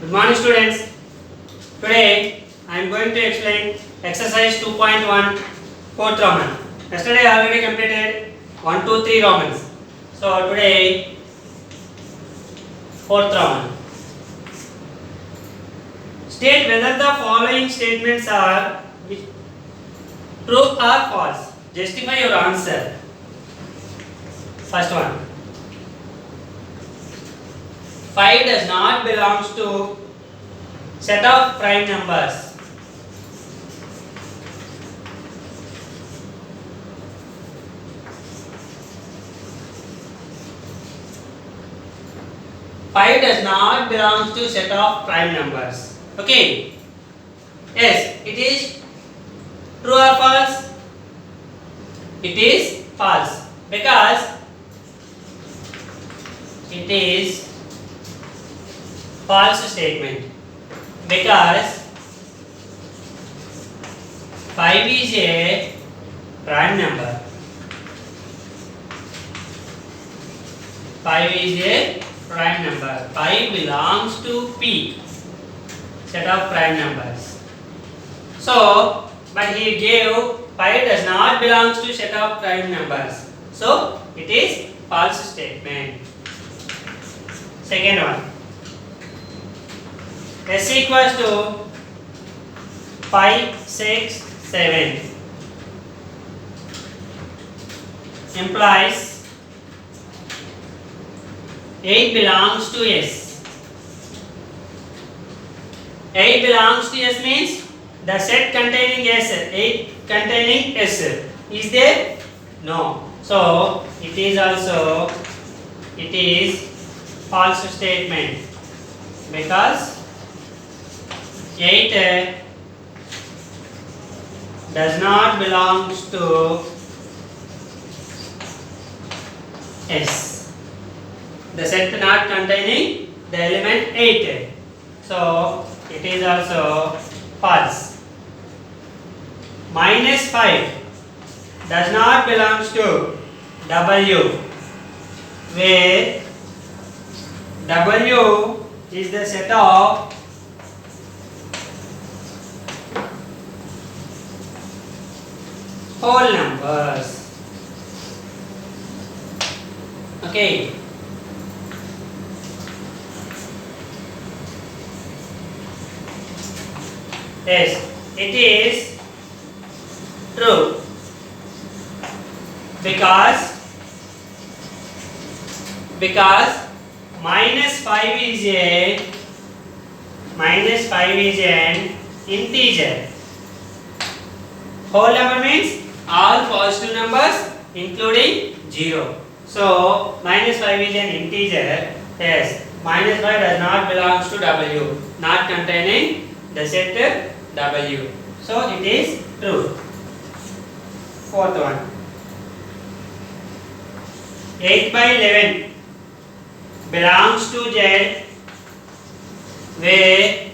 Good morning students. Today I am going to explain exercise 2.1 fourth Roman. Yesterday I already completed 1, 2, 3 Romans. So today fourth Roman. State whether the following statements are true or false. Justify your answer. First one. 5 does not belong to set of prime numbers. Five does not belong to set of prime numbers. Okay. Yes, it is true or false? It is false because it is false statement because 5 is a prime number. 5 is a prime number. 5 belongs to P, set of prime numbers. So, but he gave 5 does not belong to set of prime numbers. So, it is false statement. Second one. S equals to 5, 6, 7 implies 8 belongs to S. 8 belongs to S means the set containing S, 8 containing S. Is there? No. So, it is false statement because 8 does not belong to S. The set not containing the element 8. So, it is also false. Minus 5 does not belong to W, where W is the set of whole numbers. Okay. Yes, it is true because minus 5 is an integer. Whole number means all positive numbers including 0. So, minus 5 is an integer. Yes, minus 5 does not belong to W, not containing the set W. So, it is true. Fourth one. 8 by 11 belongs to Z, where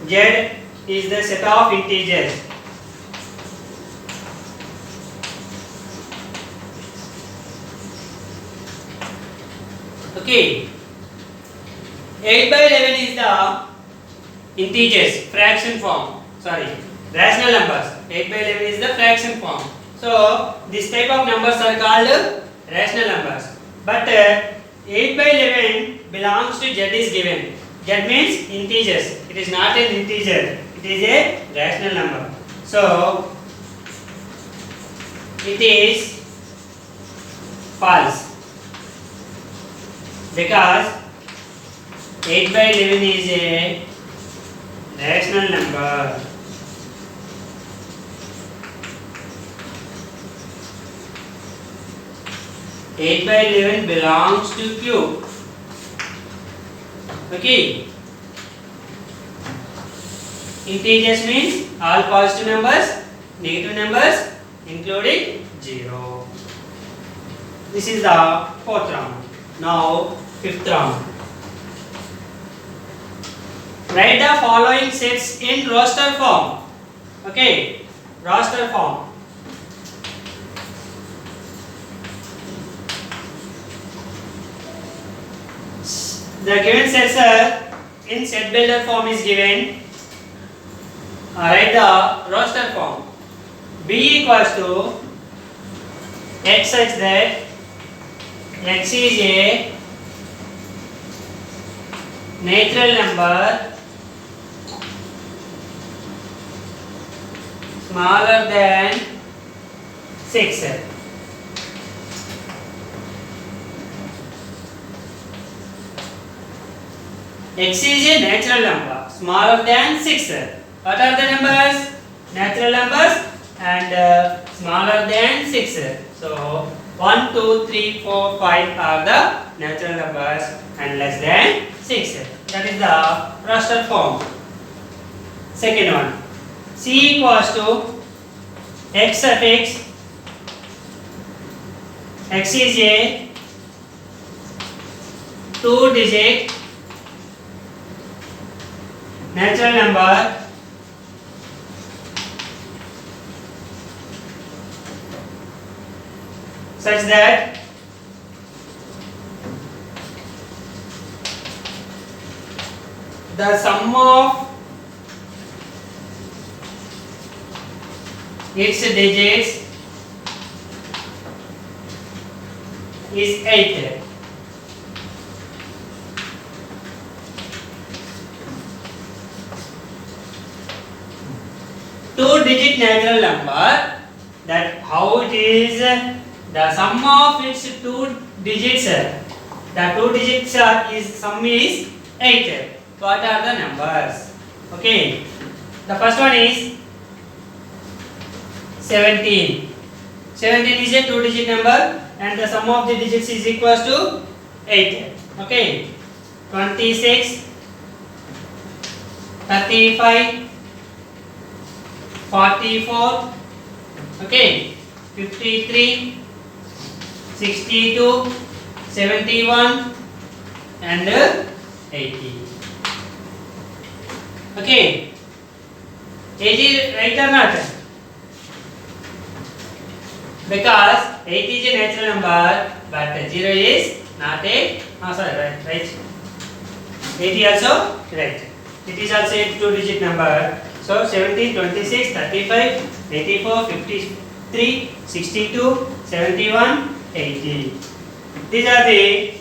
Z is the set of integers. Okay. 8 by 11 is the integers, fraction form. Sorry, rational numbers. 8 by 11 is the fraction form. So, this type of numbers are called rational numbers. But 8 by 11 belongs to Z is given. Z means integers. It is not an integer. It is a rational number. So, it is false because 8 by 11 is a rational number. Eight by 11 belongs to Q. Okay. Integers means all positive numbers, negative numbers, including 0. This is the fourth round. Now, fifth round. Write the following sets in roster form. Okay, roster form. The given sets are in set builder form is given. Write the roster form. B equals to x such that x is a natural number smaller than 6. X is a natural number smaller than 6. What are the numbers? Natural numbers and smaller than 6. So 1, 2, 3, 4, 5 are the natural numbers and less than 6. That is the raster form. Second one. C equals to x suffix x is a 2-digit natural number such that the sum of its digits is 8. Two-digit natural number, that how it is, the sum of its two digits, the two digits is sum is 8. What are the numbers? Okay, the first one is 17. 17 is a two-digit number and the sum of the digits is equals to 8. Okay, 26, 35, 44, okay, 53, 62, 71 and 80. Okay, 80 right or not? Because 8 is a natural number but 0 is not a, right. 80 also right. It is also a two-digit number. So 17, 26, 35, 84, 53, 62, 71, 80. These are the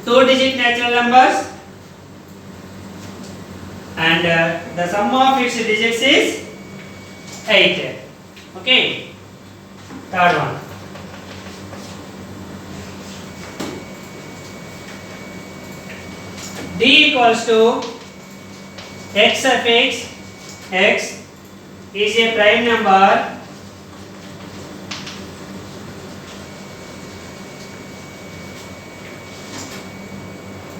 two-digit natural numbers and the sum of its digits is 8. Okay. Third one. D equals to x suffix x is a prime number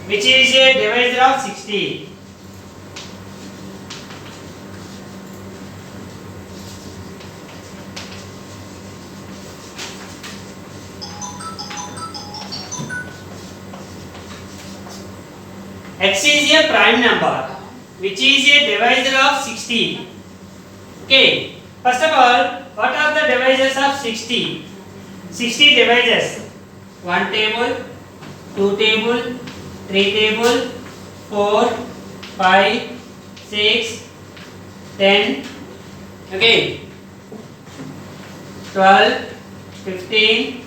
which is a divisor of 60. X is a prime number which is a divisor of 60. Okay, first of all, what are the divisors of 60? 60 divisors: 1 table, 2 table, 3 table, 4, 5, 6, 10, okay, 12, 15,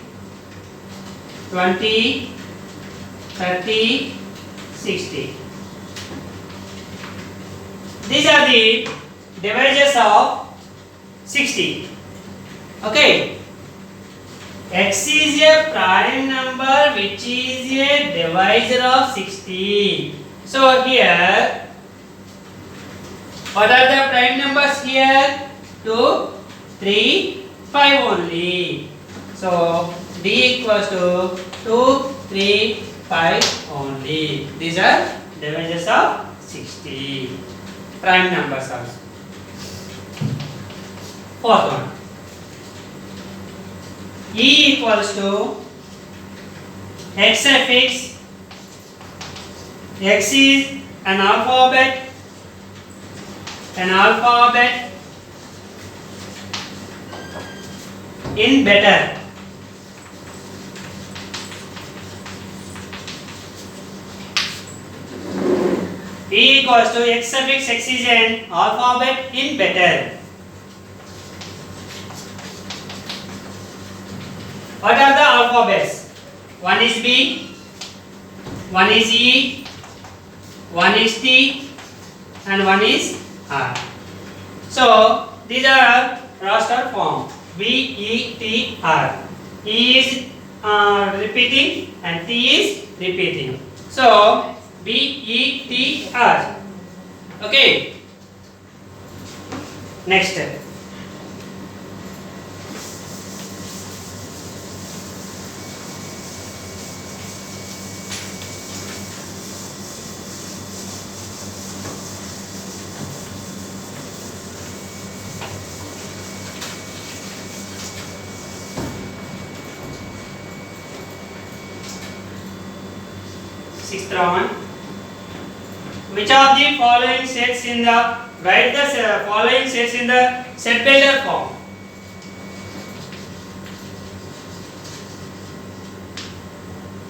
20, 30, 60. These are the divisors of 60. Okay. X is a prime number which is a divisor of 60. So here, what are the prime numbers here? 2, 3, 5 only. So D equals to 2, 3, 5 only. These are divisors of 60. Prime numbers also. Fourth one. E equals to x suffix x is an alphabet in better. E equals to x suffix x is an alphabet in better. What are the alphabets? One is B, one is E, one is T, and one is R. So these are roster form. B, E, T, R. E is repeating and T is repeating. So B, E, T, R. Okay. Next. Sixth Roman. Which of the following sets in the write the following sets in the set builder form?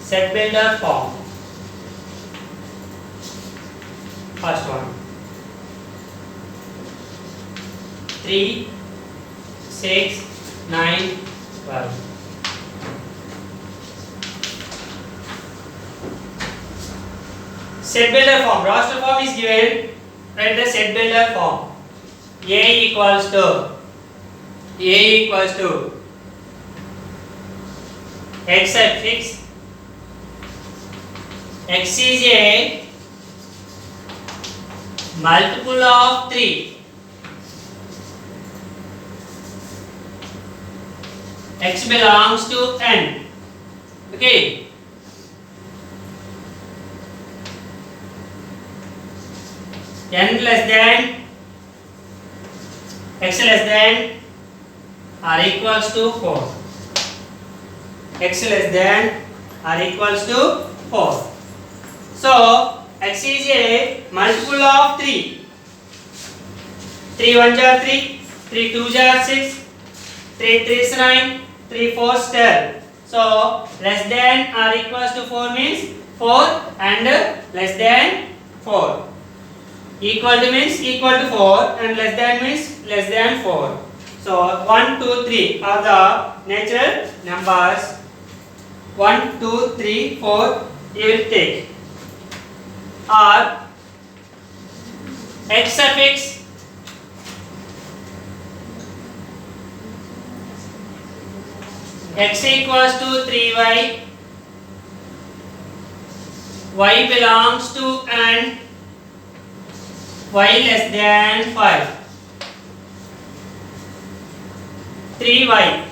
Set builder form. First one. 3, 6, 9, 12. Set builder form. Roster form is given. Write the set builder form. A equals to x suffix. X is a multiple of 3. X belongs to n. Okay. N less than x less than or equals to 4. X less than or equals to 4. So x is a multiple of 3. 3 1s are 3, 3 2s are 6, 3 3s 9, 3 4s 12. So less than or equals to 4 means 4 and less than 4. Equal to means equal to 4 and less than means less than 4. So 1, 2, 3 are the natural numbers. 1, 2, 3, 4 you will take. Or x suffix x equals to 3y, y belongs to n, y less than 5. 3y,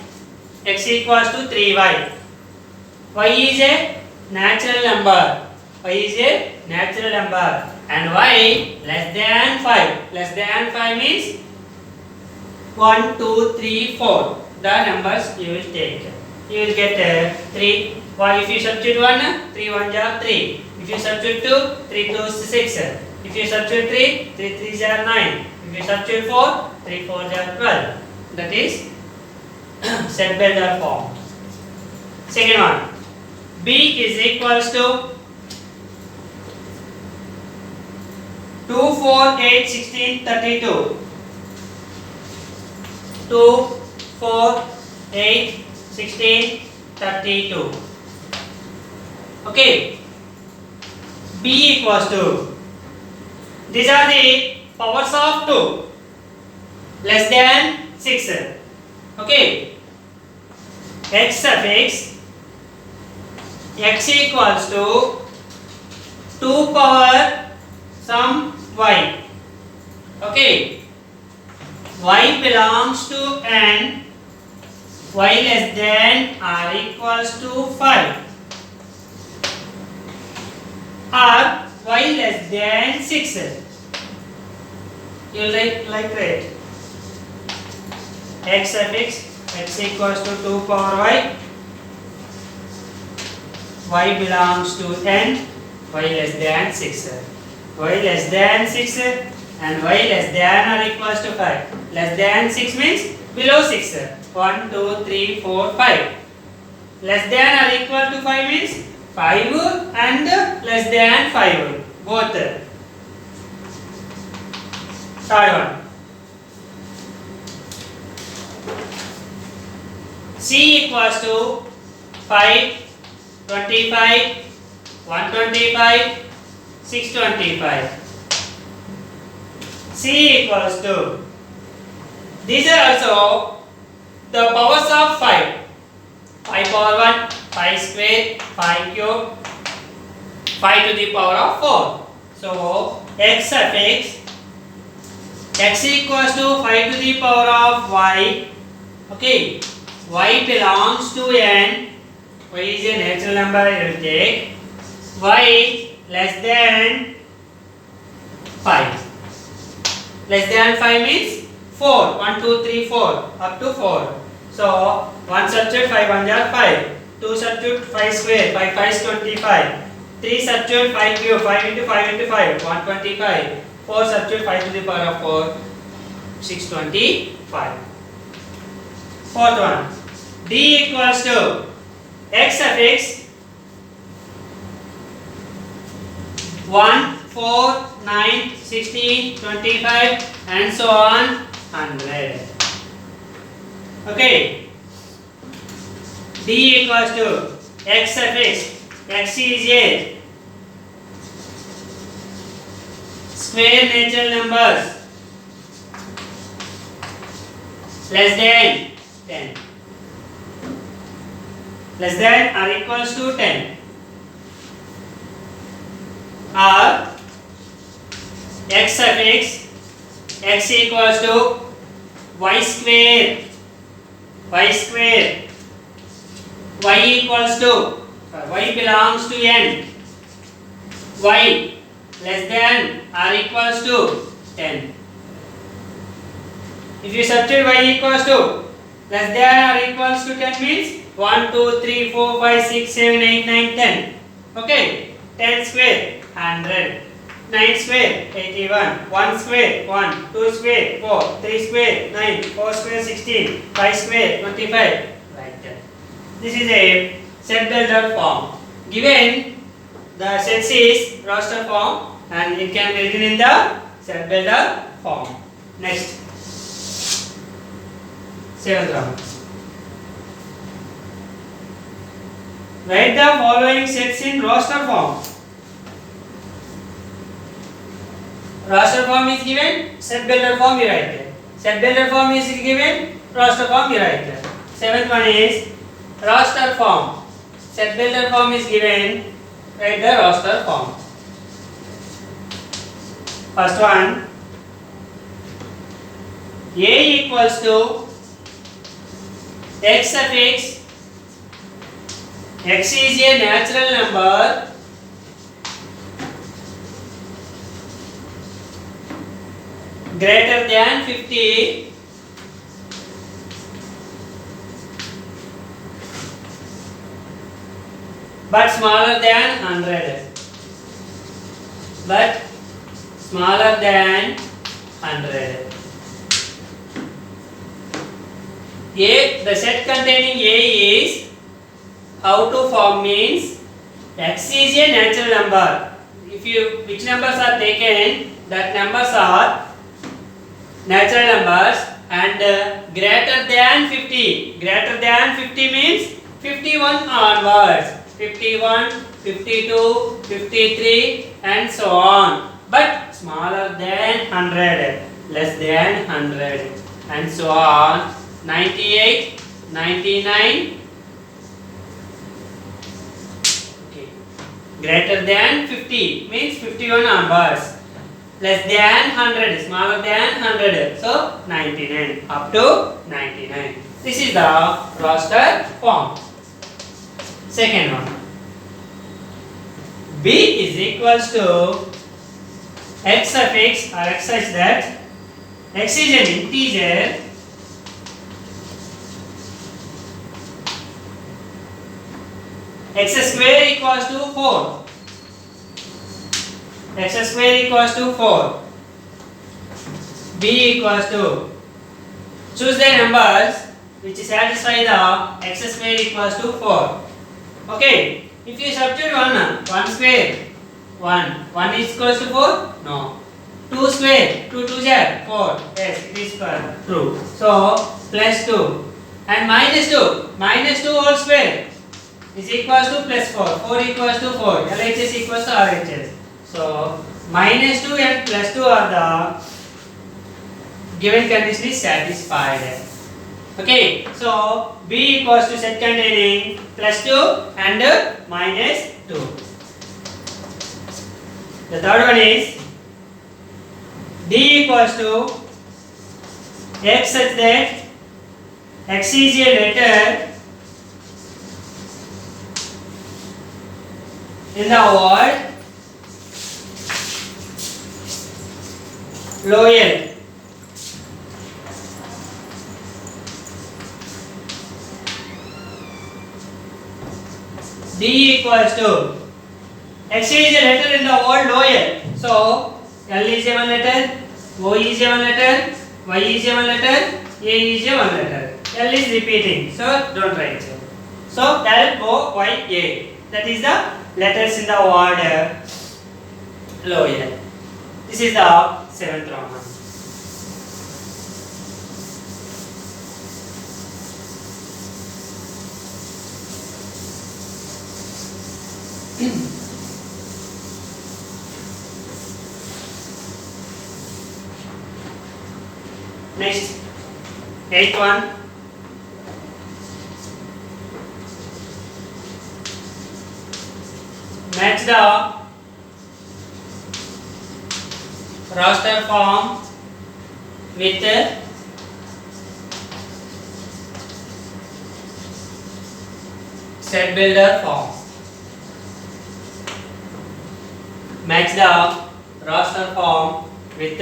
x equals to 3y. Y is a natural number. Y is a natural number and y less than 5. Less than 5 means 1, 2, 3, 4. The numbers you will take. You will get 3. Why if you substitute 1, 3 1s are 3. If you substitute 2, 3 2s 6. If you substitute 3, 3 3s are 9. If you substitute 4, 3 4s are 12. That is set builder form. Second one. B is equals to 2, 4, 8, 16, 32. 2, 4, 8, 16, 32. Okay. B equals to. These are the powers of 2. Less than 6. Okay. X suffix x equals to 2 power some y. Okay. Y belongs to n, y less than or equals to 5 or y less than 6. You will write like that. X suffix x equals to 2 power y, y belongs to n, y less than 6. Y less than 6 and y less than or equals to 5. Less than 6 means below 6. 1, 2, 3, 4, 5. Less than or equal to 5 means 5 and less than 5. Both. Third one. C equals to 5, 25, 125, 625. C equals to, these are also the powers of 5. 5 power 1, 5 square, 5 cube, 5 to the power of 4. So, x suffix, x equals to 5 to the power of y. Okay, y belongs to n. Y is a natural number, you will take. Y less than 5. Less than 5 means 4. 1, 2, 3, 4. Up to 4. So, 1 substitute 5, 1 jar 5. 2 substitute 5 square, 5 5 is 25. 3 substitute 5 cube, 5 into 5 into 5, 125. 4 substitute 5 to the power of 4, 625. Fourth one. D equals to x suffix 1, 4, 9, 16, 25 and so on 100. Okay. D equals to x suffix, x is a square natural numbers less than 10. Less than or equals to 10. Or x suffix x equals to y square, y square, y equals to, y belongs to n, y less than or equals to 10. If you substitute y equals to less than or equals to 10 means 1, 2, 3, 4, 5, 6, 7, 8, 9, 10. Okay, 10 square 100, 9 square 81, 1 square 1, 2 square 4, 3 square 9, 4 square 16, 5 square 25, like that. This is a set builder form. Given the sets is roster form and it can be written in the set builder form. Next, 7th round. Write the following sets in roster form. Roster form is given, set builder form you write there. Set builder form is given, roster form you write there. 7th one is roster form. Set builder form is given, write the roster form. First one, A equals to x suffix, x is a natural number greater than 50 but smaller than 100. But smaller than 100. A, the set containing A is, how to form means, x is a natural number. If you, which numbers are taken, that numbers are natural numbers and greater than 50. Greater than 50 means 51 onwards. 51, 52, 53 and so on. But smaller than 100, less than 100 and so on. 98, 99, okay. Greater than 50 means 51 onwards. Less than 100, smaller than 100. So 99 up to 99. This is the roster form. Second one. B is equals to x suffix or x such that x is an integer x square equals to 4. X square equals to 4. B equals to, choose the numbers which satisfy the x square equals to 4. Okay, if you substitute 1 square, 1 is equals to 4? No. 2 square, 2 2 are 4. Yes, it is true. So plus 2 and minus 2. Minus 2 whole square is equals to plus 4. 4 equals to 4. LHS equals to RHS. So minus 2 and plus 2 are the given condition is satisfied. Okay, so B equals to set containing plus 2 and minus 2. The third one is D equals to X such that X is a letter in the word loyal. D equals to X is a letter in the word loyal. So L is a one letter, O is a one letter, Y is a one letter, A is a one letter. L is repeating, so don't write it. So L, O, Y, A. That is the letters in the word loyal. This is the 7th Roman. Next, 8th one. Match the roster form with set builder form. Match the roster form with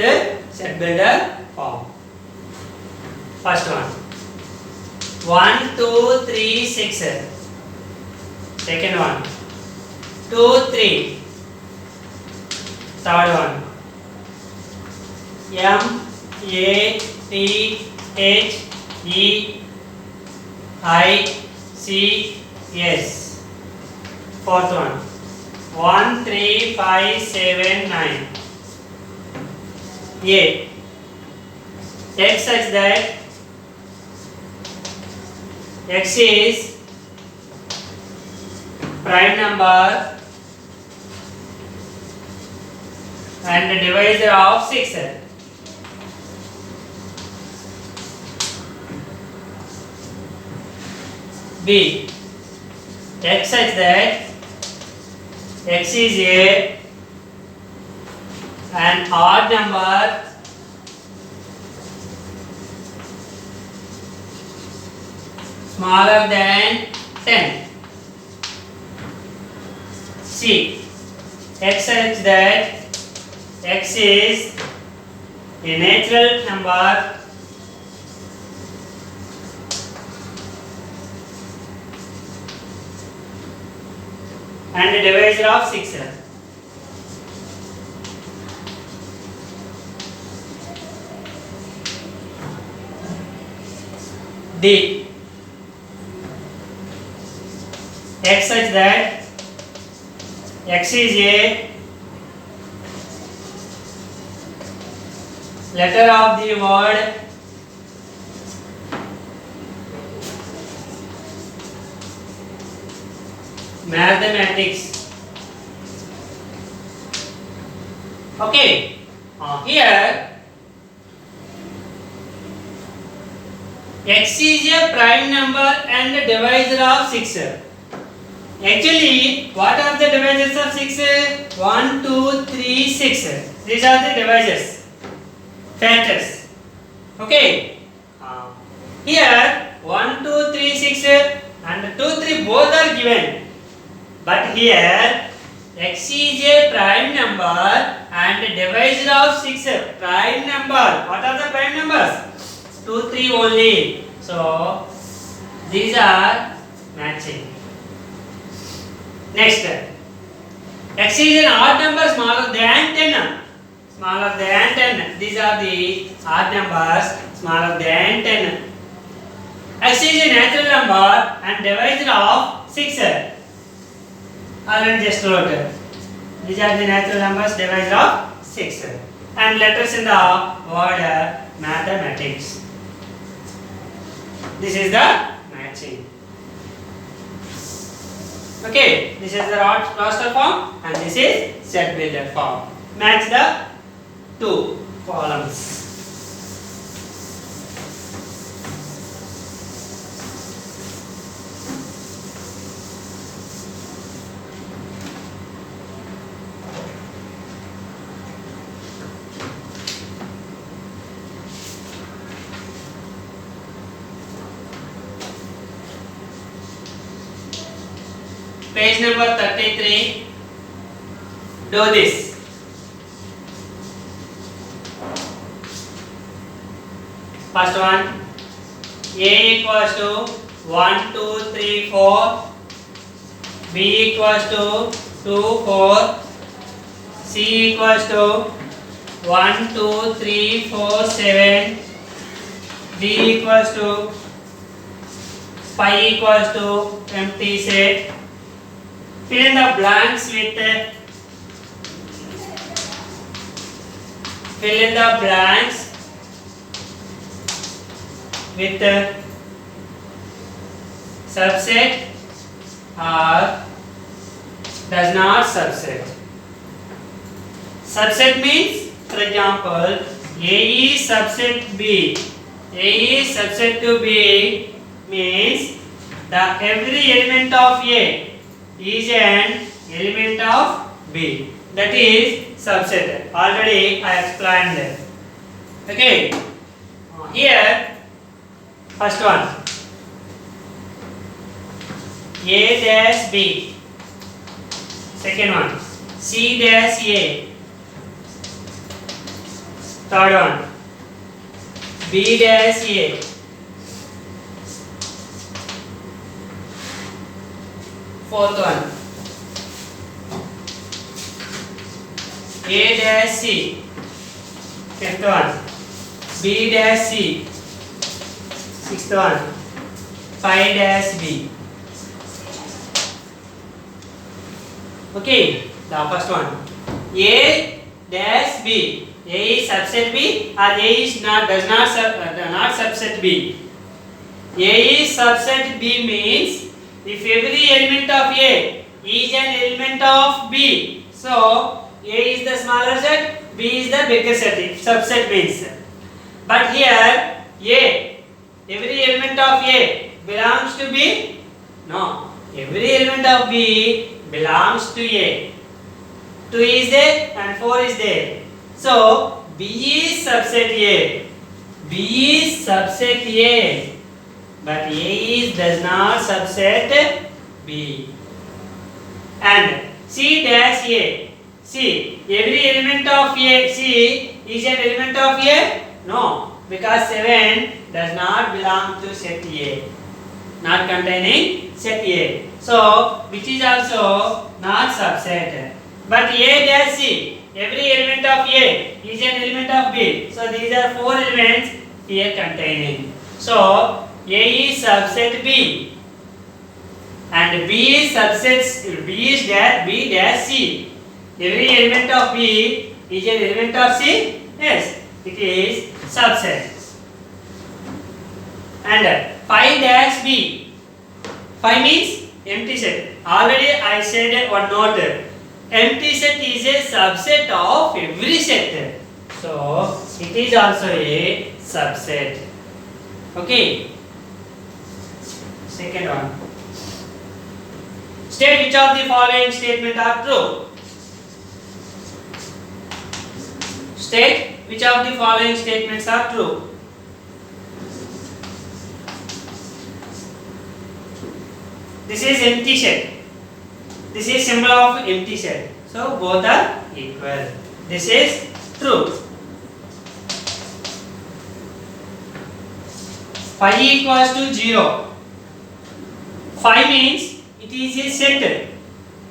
set builder form. First one 1 2 3 6. Second one 2 3. Third one M A T H E I C S. Fourth one 1 3 5 7 9. A X such that X is prime number and the divisor of 6. B X such that X is an odd number smaller than 10. C X such that X is a natural number and a divisor of 6. D X such that X is a letter of the word mathematics. Okay, here X is a prime number and the divisor of 6. Actually, what are the divisors of 6? 1, 2, 3, 6. These are the divisors, factors. Okay. Here 1, 2, 3, 6 and 2, 3 both are given. But here X is a prime number and divisor of 6. Prime number. What are the prime numbers? 2, 3 only. So these are matching. Next, X is an odd number smaller than 10. Smaller than 10. These are the odd numbers smaller than 10. X is a natural number and divisor of 6. Already just wrote. These are the natural numbers divisor of 6. and letters in the word mathematics. This is the matching. Okay, this is the roster form and this is set builder form. Match the two columns. Page number 33. Do this. First one. A equals to 1, 2, 3, 4. B equals to 2, 4. C equals to 1, 2, 3, 4, 7. D equals to 5 equals to empty set. Fill in the blanks with subset or does not subset. Subset means, for example, A is subset B. A is subset to B means the every element of A is an element of B. That is subset. Already I explained that. Okay. Here, first one. A dash B. Second one. C dash A. Third one. B dash A. Fourth one. A dash C. Fifth one. B dash C. Sixth one. 5 dash B. Okay, the first one. A dash B. A is subset B or A is not subset B. A is subset B means if every element of A is an element of B, so A is the smaller set, B is the bigger set. Subset means. But here every element of A belongs to B? No. Every element of B belongs to A. 2 is there and 4 is there. So B is subset A. B is subset A. But A does not subset B. And C dash A. C. Every element of A. C is an element of A? No. Because 7 does not belong to set A. Not containing set A. So, which is also not subset. But A dash C. Every element of A is an element of B. So, these are 4 elements here containing. So, A is subset B and B is subset B dash C. Every element of B is an element of C. Yes, it is subset. And 5 dash B. 5 means empty set. Already I said one note. Empty set is a subset of every set. So it is also a subset. Okay. Second one. State which of the following statements are true. State which of the following statements are true. This is empty set. This is symbol of empty set. So both are equal. This is true. 5 equals to 0. 5 means it is a set.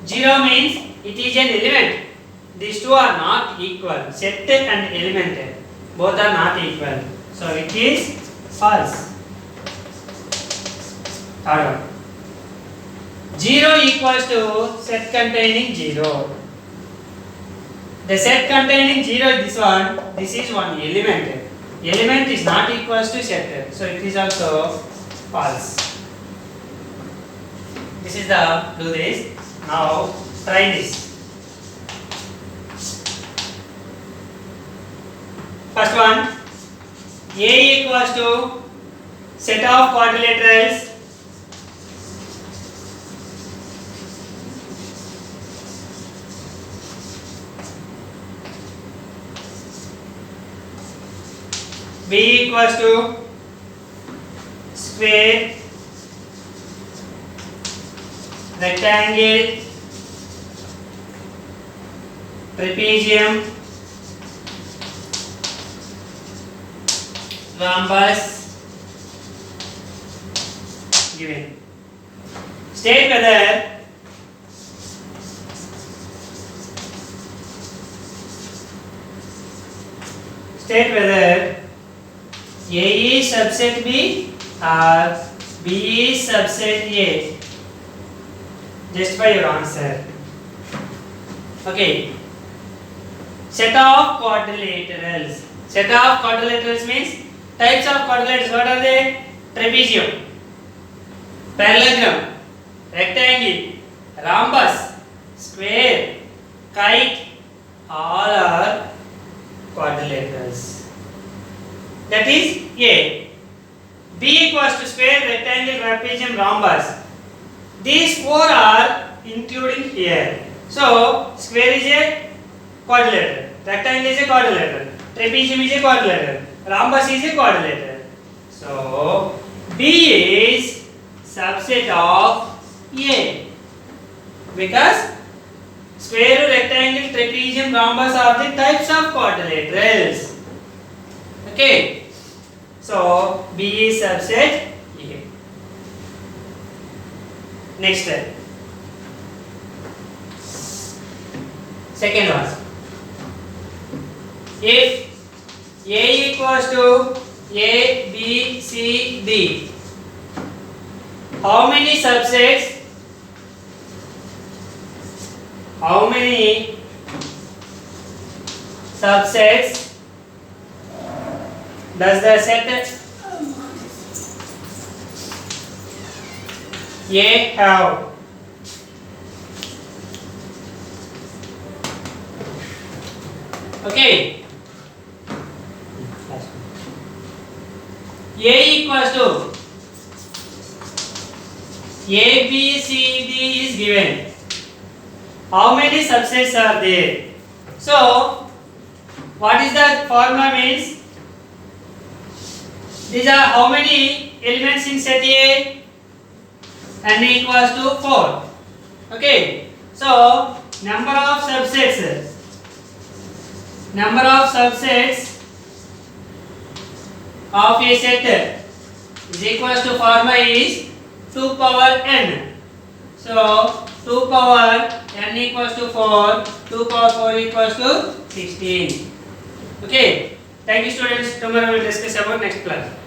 0 means it is an element. These two are not equal. Set and element. Both are not equal. So it is false. Third one. 0 equals to set containing 0. The set containing 0 this one, this is one element. Element is not equals to set, so it is also false. This is the do this. Now try this. First one, A equals to set of quadrilaterals B equals to square, rectangle, trapezium, rhombus given. State whether A is subset B or B is subset A. Justify your answer. Okay. Set of quadrilaterals. Set of quadrilaterals means types of quadrilaterals. What are they? Trapezium, parallelogram, rectangle, rhombus, square, kite, all are quadrilaterals. That is A. B equals to square, rectangle, trapezium, rhombus. These four are including here. So square is a quadrilateral, rectangle is a quadrilateral, trapezium is a quadrilateral, rhombus is a quadrilateral. So B is subset of A because square, rectangle, trapezium, rhombus are the types of quadrilaterals. Okay. So B is subset A. Next step. Second one. If A equals to A, B, C, D, how many subsets? How many subsets does the set A have? Okay. A equals to A, B, C, D is given. How many subsets are there? So, what is the formula means? These are how many elements in set A? N equals to 4. Okay. So, number of subsets of a set is equals to formula is 2 power n. So 2 power n equals to 4, 2 power 4 equals to 16. Okay. Thank you students. Tomorrow we will discuss about next class.